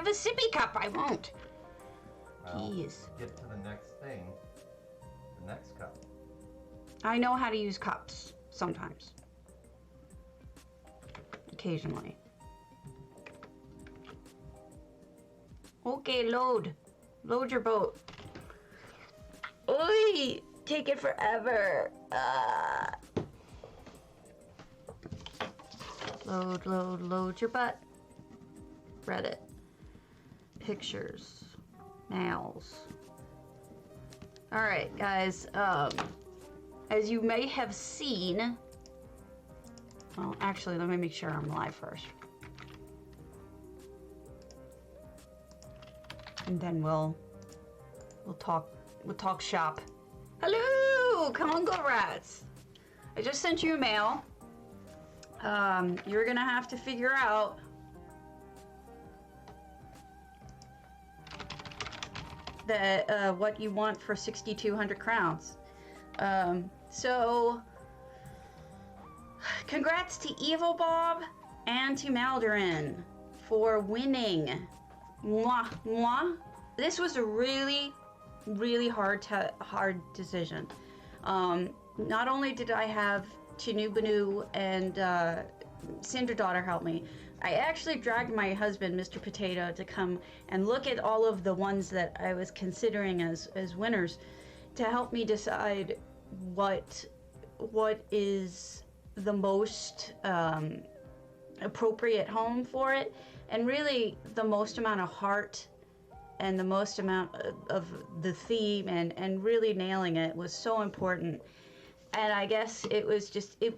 have a sippy cup, I won't. Well, Jeez. get to the next thing. The next cup. I know how to use cups sometimes. Occasionally. Okay, load. Load your boat. Oi! Take it forever. Load your butt. Reddit. Pictures. Nails. Alright, guys. As you may have seen... Well, actually, let me make sure I'm live first. And then we'll talk shop. Hello! Come on, go rats! I just sent you a mail. You're gonna have to figure out that what you want for 6,200 crowns. So congrats to Evil Bob and to Maldarin for winning. Mwah, mwah. This was a really hard decision. Not only did I have Chinu Banu and Cinder Daughter help me, I actually dragged my husband, Mr. Potato, to come and look at all of the ones that I was considering as winners to help me decide what is the most appropriate home for it, and really the most amount of heart and the most amount of the theme and really nailing it was so important. And I guess it was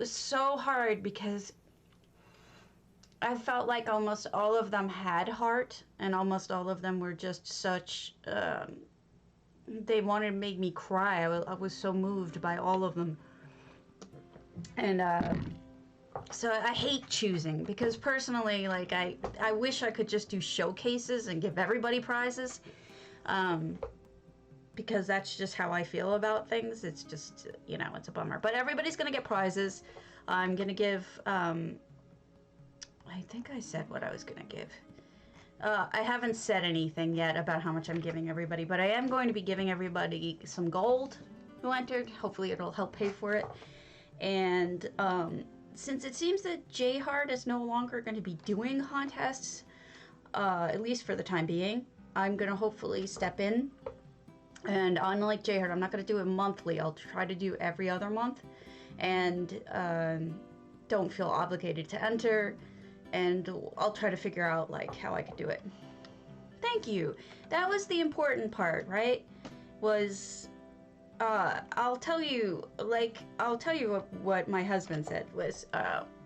so hard because I felt like almost all of them had heart, and almost all of them were just such, they wanted to make me cry. I was so moved by all of them. And so I hate choosing, because personally, like, I wish I could just do showcases and give everybody prizes, because that's just how I feel about things. It's just, you know, it's a bummer. But everybody's going to get prizes. I'm going to give, I think I said what I was going to give. I haven't said anything yet about how much I'm giving everybody, but I am going to be giving everybody some gold who entered. Hopefully it'll help pay for it. And since it seems that J-Hard is no longer going to be doing contests, at least for the time being, I'm going to hopefully step in. And unlike J-Hard, I'm not going to do it monthly. I'll try to do every other month. And don't feel obligated to enter. And I'll try to figure out, like, how I could do it. Thank you. That was the important part, right? Was, I'll tell you what my husband said was,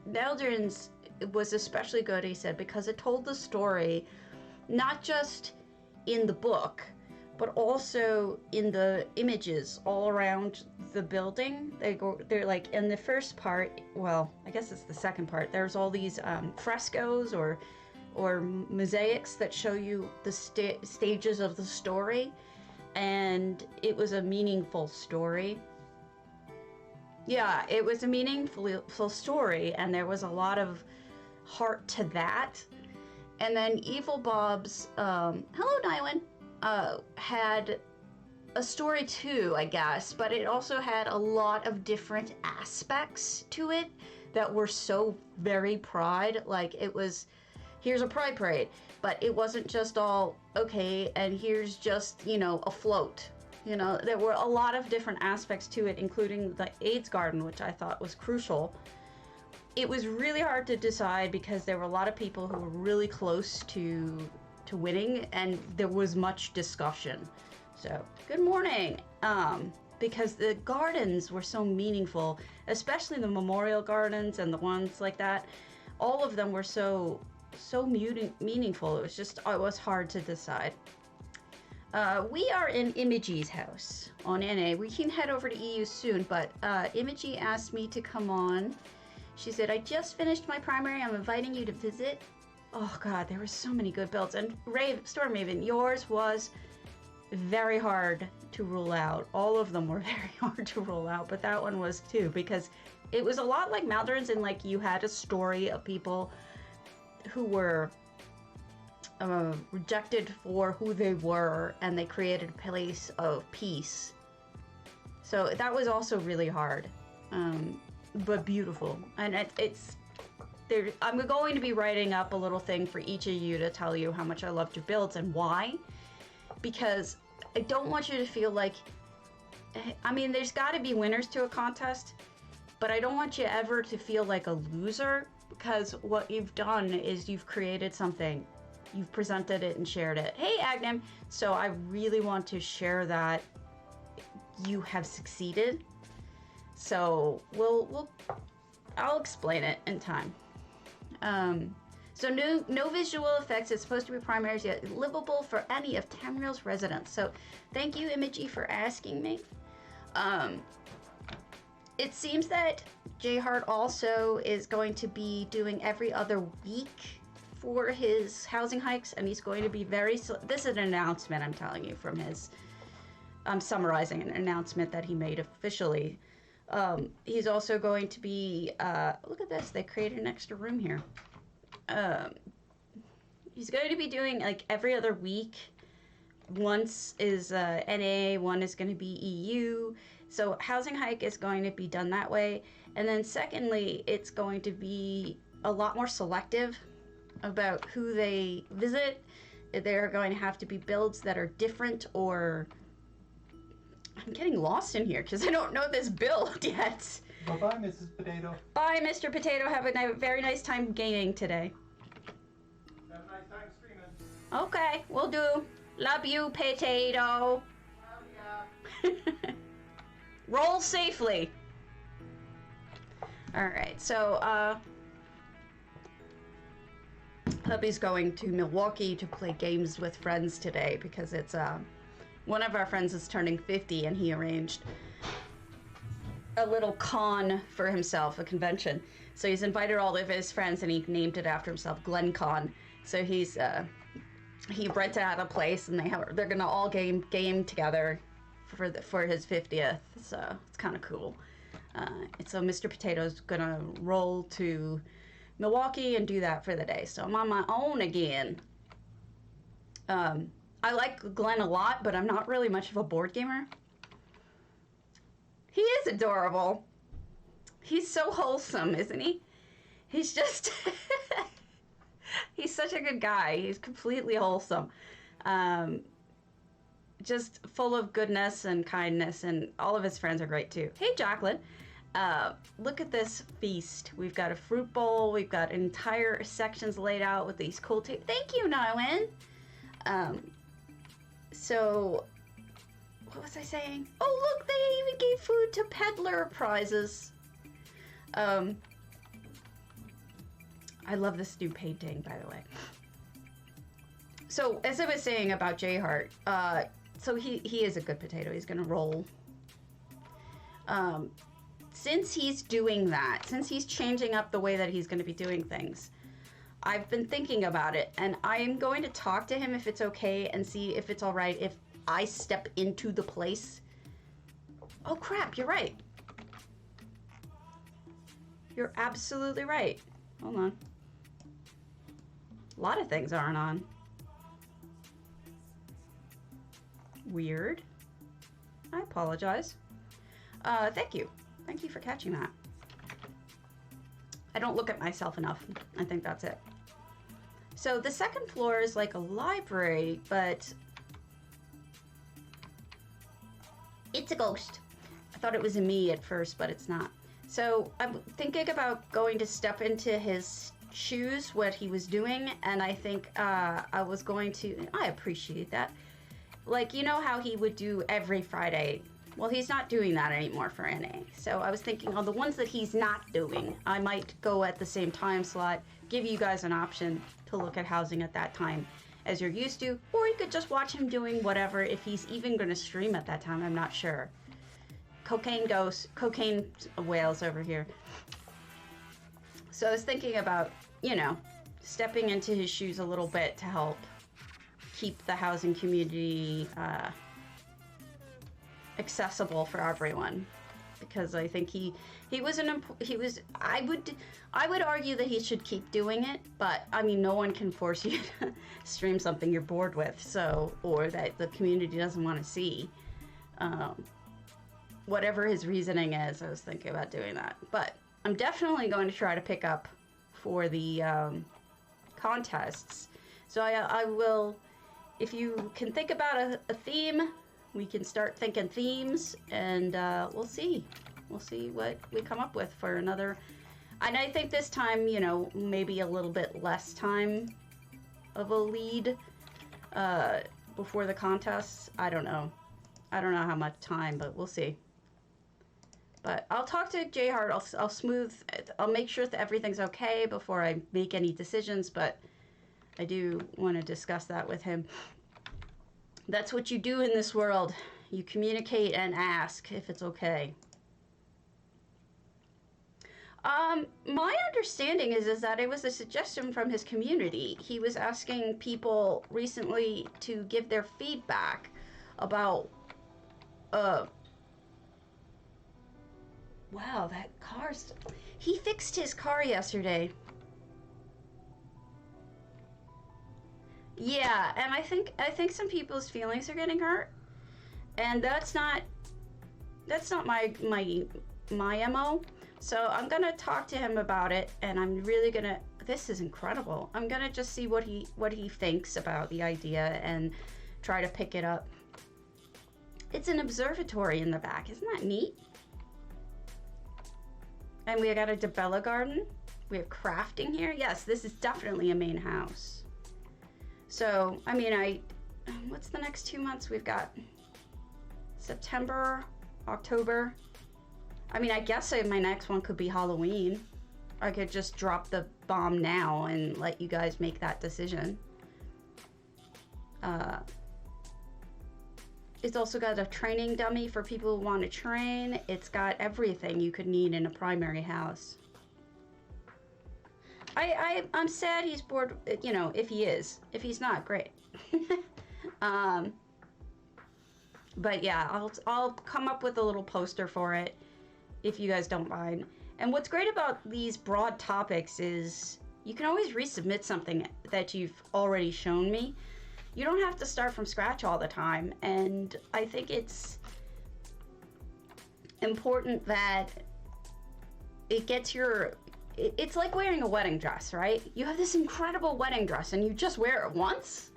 Neldarin's was especially good, he said, because it told the story, not just in the book, but also in the images all around the building. They're like, in the first part, well, I guess it's the second part, there's all these frescoes or mosaics that show you the stages of the story, and it was a meaningful story. Yeah, it was a meaningful story, and there was a lot of heart to that. And then Evil Bob's, hello Nylon, had a story too, I guess, but it also had a lot of different aspects to it that were so very Pride. Like, it was, here's a Pride parade, but it wasn't just all, okay, and here's just, you know, a float. You know, there were a lot of different aspects to it, including the AIDS garden, which I thought was crucial. It was really hard to decide because there were a lot of people who were really close to winning, and there was much discussion. So, good morning. Because the gardens were so meaningful, especially the memorial gardens and the ones like that. All of them were so meaningful. It was hard to decide. We are in Imogie's house on NA. We can head over to EU soon, but Imogie asked me to come on. She said, I just finished my primary. I'm inviting you to visit. Oh god, there were so many good builds. And Storm Maven, yours was very hard to rule out. All of them were very hard to rule out, but that one was too, because it was a lot like Maldarin's, and like you had a story of people who were rejected for who they were, and they created a place of peace. So that was also really hard, but beautiful. And it's there. I'm going to be writing up a little thing for each of you to tell you how much I loved your builds and why, because I don't want you to feel like, I mean, there's got to be winners to a contest, but I don't want you ever to feel like a loser, because what you've done is you've created something. You've presented it and shared it. Hey, Agnem. So I really want to share that you have succeeded. So I'll explain it in time. So no visual effects. It's supposed to be primaries yet livable for any of Tamriel's residents. So thank you, Imagi, for asking me. It seems that Jayhart also is going to be doing every other week for his housing hikes, and he's going to be this is an announcement I'm telling you from his, I'm summarizing an announcement that he made officially. He's also going to be, look at this, they created an extra room here. He's going to be doing like every other week. Once is NA, one is going to be EU. So housing hike is going to be done that way. And then secondly, it's going to be a lot more selective about who they visit. There are going to have to be builds that are different, or I'm getting lost in here because I don't know this build yet. Bye-bye, Mrs. Potato. Bye, Mr. Potato. Have a very nice time gaming today. Have a nice time streaming. Okay, will do. Love you, Potato. Yeah. Roll safely. All right, so Hubby's going to Milwaukee to play games with friends today because it's one of our friends is turning 50, and he arranged a little con for himself, a convention. So he's invited all of his friends, and he named it after himself, GlenCon. So he's he rented out a place, and they're gonna all game together for his 50th. So it's kind of cool. And so Mr. Potato's gonna roll to Milwaukee and do that for the day. So I'm on my own again. I like Glenn a lot, but I'm not really much of a board gamer. He is adorable. He's so wholesome, isn't he? He's just... he's such a good guy. He's completely wholesome. Just full of goodness and kindness, and all of his friends are great too. Hey, Jacqueline. Look at this feast. We've got a fruit bowl. We've got entire sections laid out with these cool Thank you, Nywin. So, what was I saying? Oh, look, they even gave food to peddler prizes. I love this new painting, by the way. So, as I was saying about Jayhart, so he is a good potato. He's gonna roll. Since he's doing that, since he's changing up the way that he's gonna be doing things, I've been thinking about it, and I'm going to talk to him if it's okay and see if it's all right if I step into the place. Oh crap, you're right. You're absolutely right. Hold on. A lot of things aren't on. Weird. I apologize. Thank you. Thank you for catching that. I don't look at myself enough. I think that's it. So the second floor is like a library, but it's a ghost. I thought it was a me at first, but it's not. So I'm thinking about going to step into his shoes, what he was doing, and I think I was going to, I appreciate that. Like, you know how he would do every Friday? Well, he's not doing that anymore for NA. So I was thinking on the ones that he's not doing, I might go at the same time slot, give you guys an option to look at housing at that time as you're used to, or you could just watch him doing whatever, if he's even going to stream at that time, I'm not sure. Cocaine whales over here. So I was thinking about, you know, stepping into his shoes a little bit to help keep the housing community accessible for everyone. because I think he was I would argue that he should keep doing it, but I mean, no one can force you to stream something you're bored with, so, or that the community doesn't want to see. Whatever his reasoning is, I was thinking about doing that, but I'm definitely going to try to pick up for the contests. So I will, if you can think about a theme, we can start thinking themes, and we'll see what we come up with for another. And I think this time, you know, maybe a little bit less time of a lead before the contests. I don't know how much time, but we'll see. But I'll talk to J Hart. I'll make sure that everything's okay before I make any decisions, but I do want to discuss that with him. That's what you do in this world. You communicate and ask if it's okay. My understanding is that it was a suggestion from his community. He was asking people recently to give their feedback about, wow, that car's... He fixed his car yesterday. Yeah, and I think some people's feelings are getting hurt, and that's not my MO. So I'm gonna talk to him about it, and I'm really gonna. This is incredible. I'm gonna just see what he thinks about the idea and try to pick it up. It's an observatory in the back. Isn't that neat? And we got a Debella garden. We have crafting here. Yes, this is definitely a main house. So, I mean, what's the next 2 months? We've got September, October. I mean, I guess my next one could be Halloween. I could just drop the bomb now and let you guys make that decision. It's also got a training dummy for people who want to train. It's got everything you could need in a primary house. I'm sad he's bored, you know, if he is. If he's not, great. But yeah, I'll come up with a little poster for it if you guys don't mind. And what's great about these broad topics is you can always resubmit something that you've already shown me. You don't have to start from scratch all the time, and I think it's important that it gets it's like wearing a wedding dress, right? You have this incredible wedding dress and you just wear it once?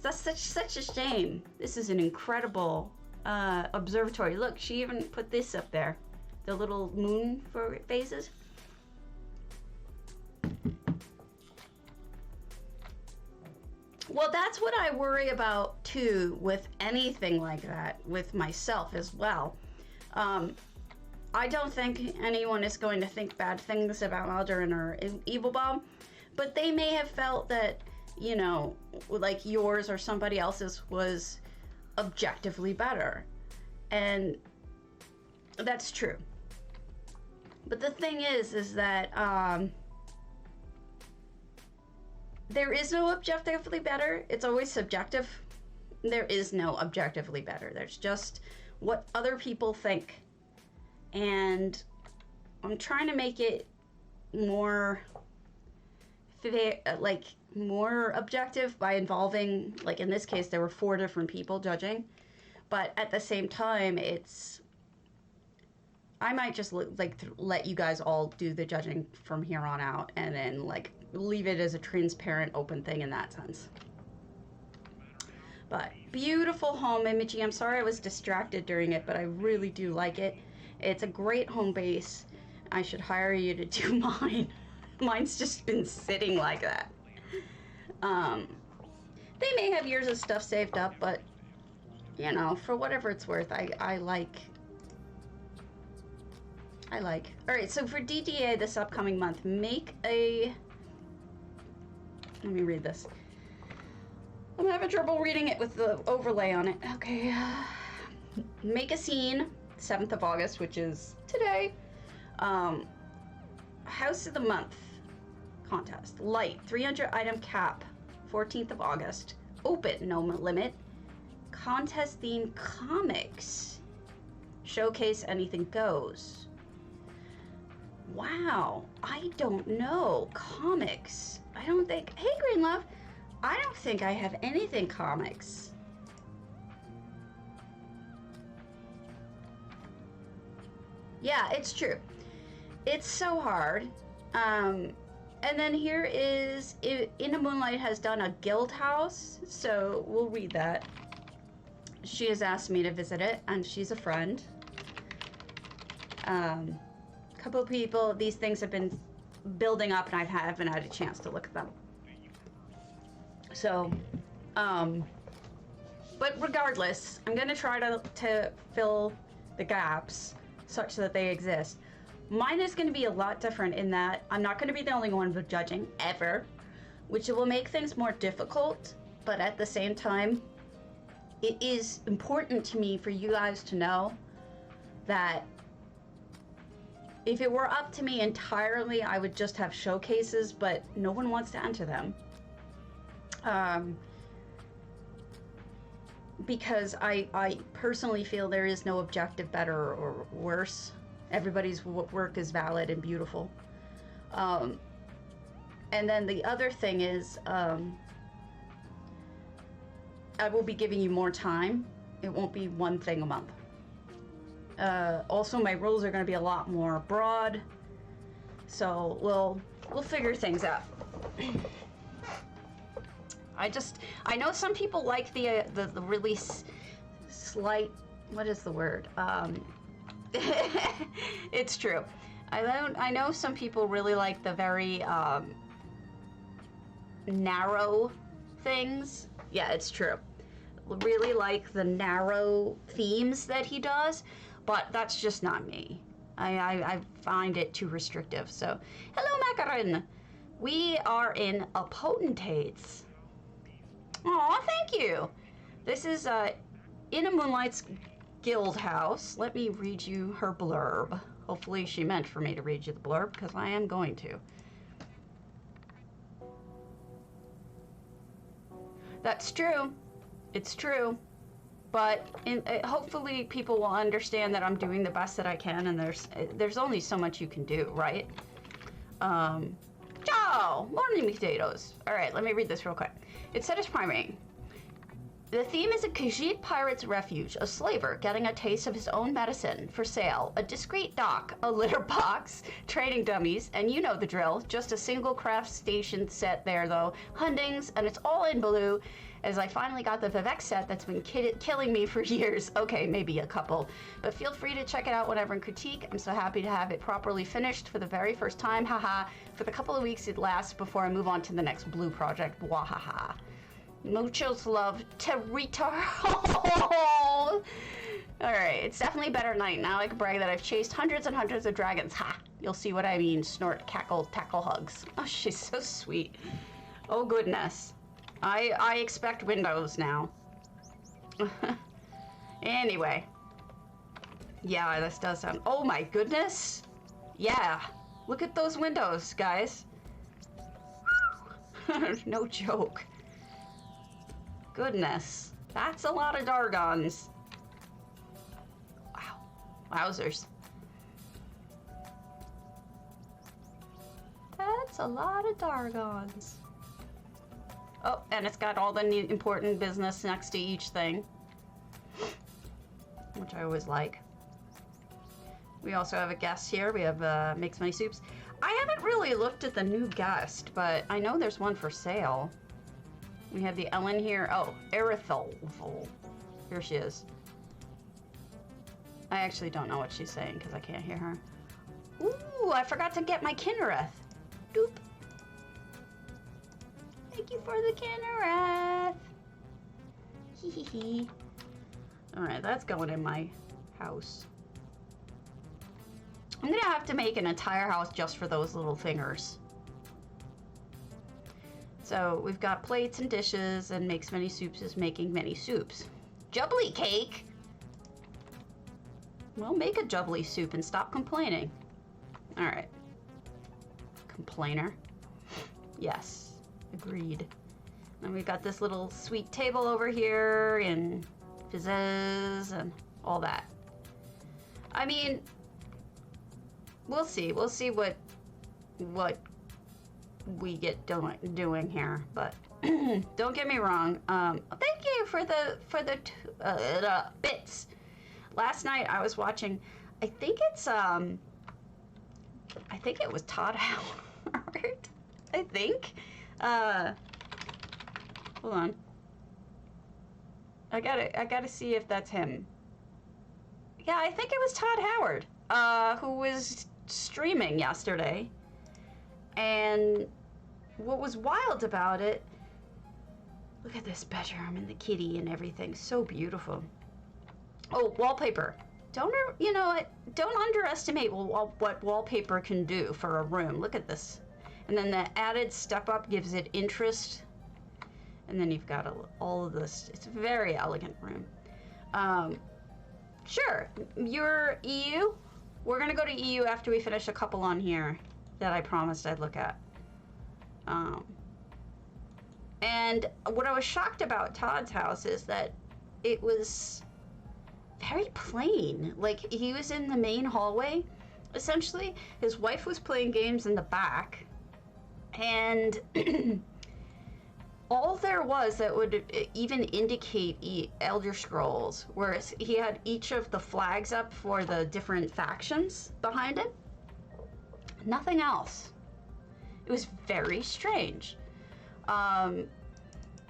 That's such a shame. This is an incredible observatory. Look, she even put this up there. The little moon phases. Well, that's what I worry about too with anything like that, with myself as well. I don't think anyone is going to think bad things about Aldurin or Evil Bomb, but they may have felt that, you know, like yours or somebody else's was objectively better. And that's true. But the thing is that there is no objectively better. It's always subjective. There is no objectively better. There's just what other people think. And I'm trying to make it more like more objective by involving, like in this case, there were 4 different people judging. But at the same time, I might just let you guys all do the judging from here on out, and then like leave it as a transparent, open thing in that sense. But beautiful home imaging. I'm sorry I was distracted during it, but I really do like it. It's a great home base. I should hire you to do mine. Mine's just been sitting like that. They may have years of stuff saved up, but you know, for whatever it's worth, I like. All right, so for DDA this upcoming month, let me read this. I'm having trouble reading it with the overlay on it. Okay, make a scene, 7th of August, which is today. House of the Month contest. Light, 300 item cap, 14th of August. Open, no limit. Contest theme comics. Showcase anything goes. Wow, I don't know. Comics. I don't think. Hey, Green Love. I don't think I have anything comics. Yeah, it's true. It's so hard. And then here is In the Moonlight has done a guild house, so we'll read that. She has asked me to visit it, and she's a friend. Couple of people, these things have been building up, and I haven't had a chance to look at them. So, but regardless, I'm gonna try to fill the gaps such that they exist. Mine is going to be a lot different in that I'm not going to be the only one with judging, ever, which will make things more difficult, but at the same time, it is important to me for you guys to know that if it were up to me entirely, I would just have showcases, but no one wants to enter them. Because I personally feel there is no objective better or worse. Everybody's work is valid and beautiful. And then the other thing is, I will be giving you more time. It won't be one thing a month. Also, my rules are going to be a lot more broad. So we'll figure things out. I know some people like the really slight, what is the word? It's true. I know some people really like the very narrow things. Yeah, it's true. Really like the narrow themes that he does, but that's just not me. I find it too restrictive. So, hello, Macaron. We are in a Potentates. Aw, thank you. This is In a Moonlight's guild house. Let me read you her blurb. Hopefully she meant for me to read you the blurb, because I am going to. That's true. It's true. But hopefully people will understand that I'm doing the best that I can, and there's only so much you can do, right? Ciao! Morning, potatoes. All right, let me read this real quick. It said as primary. The theme is a Khajiit pirate's refuge, a slaver getting a taste of his own medicine for sale, a discreet dock, a litter box, trading dummies, and you know the drill. Just a single craft station set there, though. Hundings, and it's all in blue, as I finally got the Vivek set that's been killing me for years. Okay, maybe a couple. But feel free to check it out whenever and critique. I'm so happy to have it properly finished for the very first time, haha. For the couple of weeks it lasts before I move on to the next blue project, wahaha. Muchos love, Terita. Alright, it's definitely better at night. Now I can brag that I've chased hundreds and hundreds of dragons. Ha! You'll see what I mean. Snort, cackle, tackle, hugs. Oh, she's so sweet. Oh, goodness. I expect windows now. Anyway. Yeah, this does sound... Oh, my goodness. Yeah. Look at those windows, guys. No joke. Goodness. That's a lot of Dargons. Wow. Wowzers. That's a lot of Dargons. Oh, and it's got all the important business next to each thing, which I always like. We also have a guest here. We have Makes Many Soups. I haven't really looked at the new guest, but I know there's one for sale. We have the Ellen here. Oh, Erithol. Here she is. I actually don't know what she's saying because I can't hear her. Ooh, I forgot to get my Kinnereth. Doop. Thank you for the Kinnereth. Hee hee hee. Alright, that's going in my house. I'm gonna have to make an entire house just for those little thingers. So we've got plates and dishes, and Makes Many Soups is making many soups. Jubbly cake? Well, make a jubbly soup and stop complaining. Alright. Complainer. Yes, agreed. And we've got this little sweet table over here, and fizzes, and all that. I mean, we'll see. We'll see what we get doing here. But don't get me wrong. Thank you for the bits. Last night I was watching. I think it was Todd Howard. I think. Hold on. I gotta see if that's him. Yeah, I think it was Todd Howard, who was streaming yesterday. And what was wild about it, look at this bedroom and the kitty and everything, so beautiful. Oh, wallpaper. Don't underestimate what wallpaper can do for a room. Look at this. And then the added step up gives it interest. And then you've got all of this. It's a very elegant room. Sure, you're EU. We're gonna go to EU after we finish a couple on here that I promised I'd look at. And what I was shocked about Todd's house is that it was very plain. Like, he was in the main hallway. Essentially, his wife was playing games in the back, and all there was that would even indicate Elder Scrolls, whereas he had each of the flags up for the different factions behind it. Nothing else. It was very strange.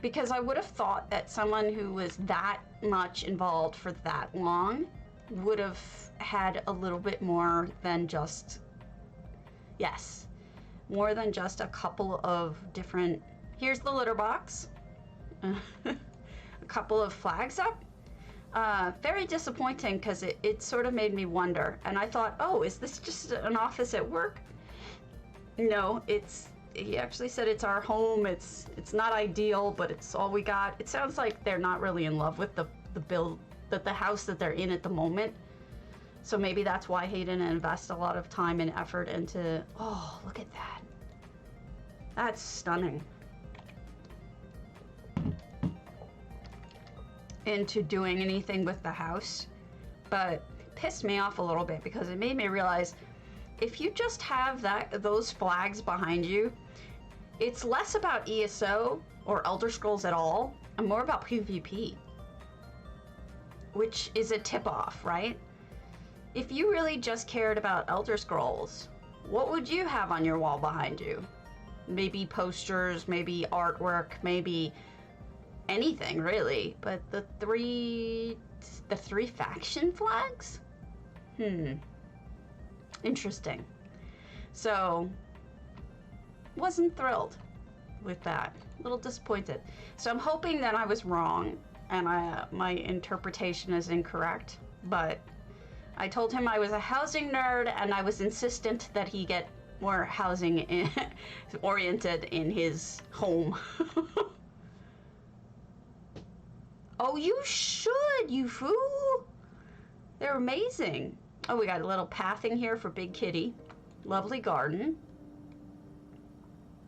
Because I would have thought that someone who was that much involved for that long would have had a little bit more than just, yes, more than just a couple of different, here's the litter box, a couple of flags up. Very disappointing, because it sort of made me wonder. And I thought, oh, is this just an office at work? No, he actually said it's our home. It's not ideal, but it's all we got. It sounds like they're not really in love with the house that they're in at the moment. So maybe that's why he didn't invest a lot of time and effort into, oh, look at that. That's stunning. Into doing anything with the house. But it pissed me off a little bit, because it made me realize if you just have those flags behind you, it's less about ESO or Elder Scrolls at all, and more about PvP, which is a tip-off, right? If you really just cared about Elder Scrolls, what would you have on your wall behind you? Maybe posters, maybe artwork, maybe anything really, but the three faction flags? Interesting. So, wasn't thrilled with that. A little disappointed. So I'm hoping that I was wrong and my interpretation is incorrect, but I told him I was a housing nerd and I was insistent that he get more housing oriented in his home. Oh, you should, you fool! They're amazing. Oh, we got a little pathing here for Big Kitty. Lovely garden.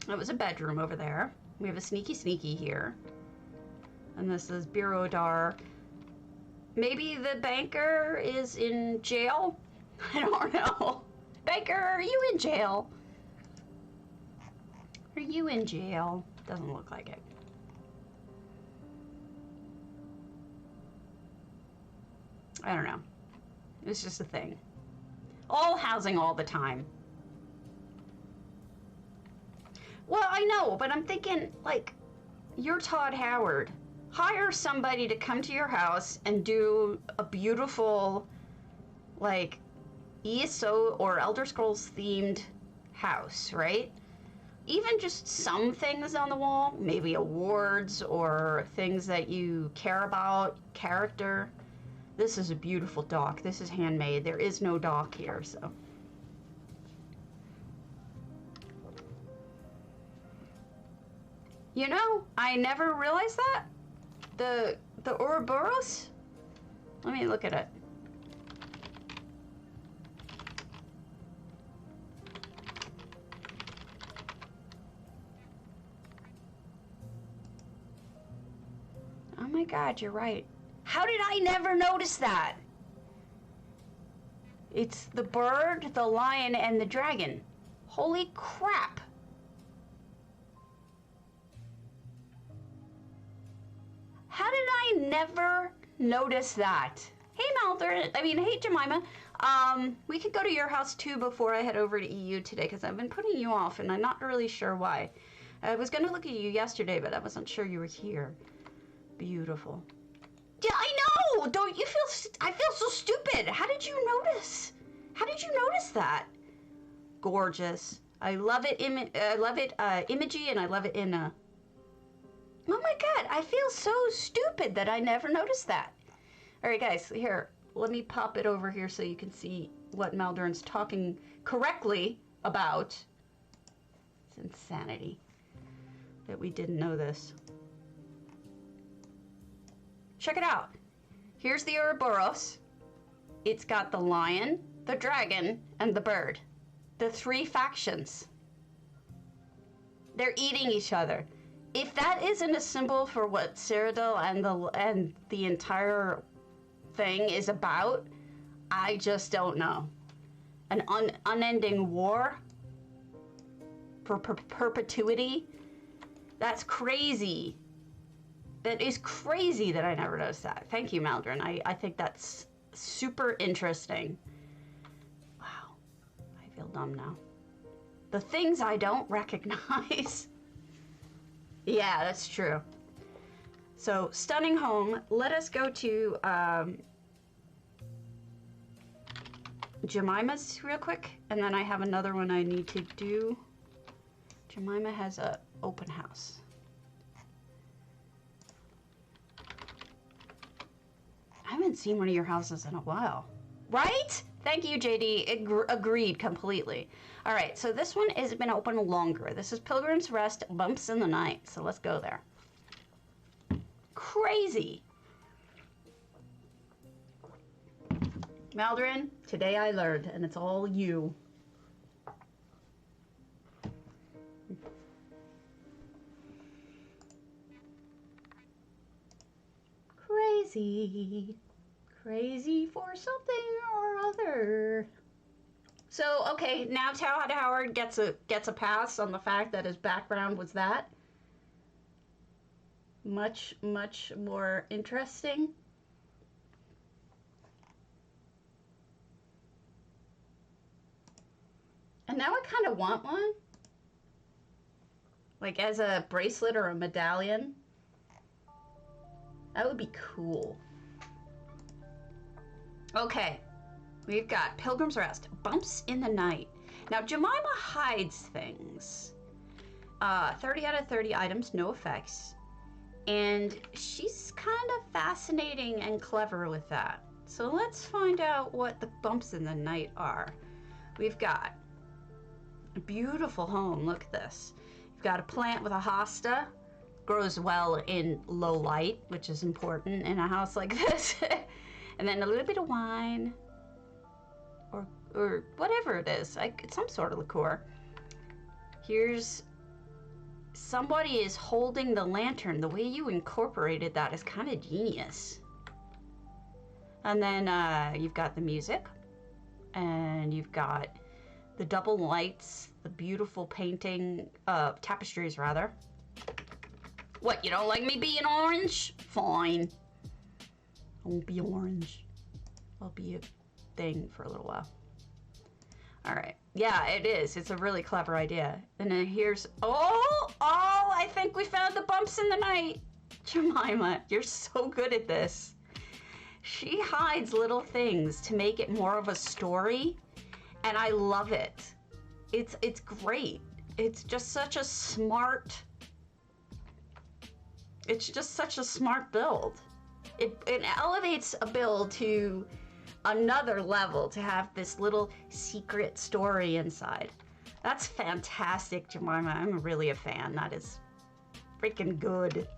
That was a bedroom over there. We have a sneaky here. And this is Birodar. Maybe the banker is in jail? I don't know. Banker, are you in jail? Are you in jail? Doesn't look like it. I don't know. It's just a thing. All housing all the time. Well, I know, but I'm thinking, like, you're Todd Howard. Hire somebody to come to your house and do a beautiful, like, ESO or Elder Scrolls themed house, right? Even just some things on the wall, maybe awards or things that you care about, character. This is a beautiful dock. This is handmade. There is no dock here, so. You know, I never realized that. The Ouroboros? Let me look at it. Oh my God, you're right. How did I never notice that? It's the bird, the lion, and the dragon. Holy crap. How did I never notice that? Hey, hey, Jemima. We could go to your house too before I head over to EU today because I've been putting you off and I'm not really sure why. I was gonna look at you yesterday, but I wasn't sure you were here. Beautiful. Yeah, I know! Don't you feel, I feel so stupid. How did you notice? How did you notice that? Gorgeous. I love it, imagey, and I love it in oh my God, I feel so stupid that I never noticed that. All right, guys, here, let me pop it over here so you can see what Maldoran's talking correctly about. It's insanity that we didn't know this. Check it out. Here's the Ouroboros. It's got the lion, the dragon, and the bird. The three factions. They're eating each other. If that isn't a symbol for what Cyrodiil and the entire thing is about, I just don't know. An unending war for perpetuity. That's crazy. That is crazy that I never noticed that. Thank you, Maldoran. I think that's super interesting. Wow. I feel dumb now. The things I don't recognize. Yeah, that's true. So, stunning home. Let us go to Jemima's real quick, and then I have another one I need to do. Jemima has a open house. I haven't seen one of your houses in a while. Right? Thank you, JD. Agreed completely. All right, so this one has been open longer. This is Pilgrim's Rest, Bumps in the Night. So let's go there. Crazy. Maldoran, today I learned, and it's all you. Crazy. Crazy for something or other. So, okay, now Todd Howard gets a pass on the fact that his background was that. Much, much more interesting. And now I kind of want one. Like as a bracelet or a medallion. That would be cool. Okay. We've got Pilgrim's Rest, Bumps in the Night. Now, Jemima hides things. 30 out of 30 items, no effects. And she's kind of fascinating and clever with that. So let's find out what the bumps in the night are. We've got a beautiful home. Look at this. You've got a plant with a hosta. Grows well in low light, which is important in a house like this. And then a little bit of wine. Or whatever it is, it's some sort of liqueur. Here's somebody is holding the lantern. The way you incorporated that is kind of genius. And then you've got the music, and you've got the double lights, the beautiful painting, tapestries rather. What, you don't like me being orange? Fine. I won't be orange. I'll be a thing for a little while. All right. Yeah, it is. It's a really clever idea. And then here's, I think we found the bumps in the night. Jemima, you're so good at this. She hides little things to make it more of a story, and I love it. It's great. It's just such a smart build. It elevates a build to another level to have this little secret story inside. That's fantastic, Jemima. I'm really a fan. That is freaking good.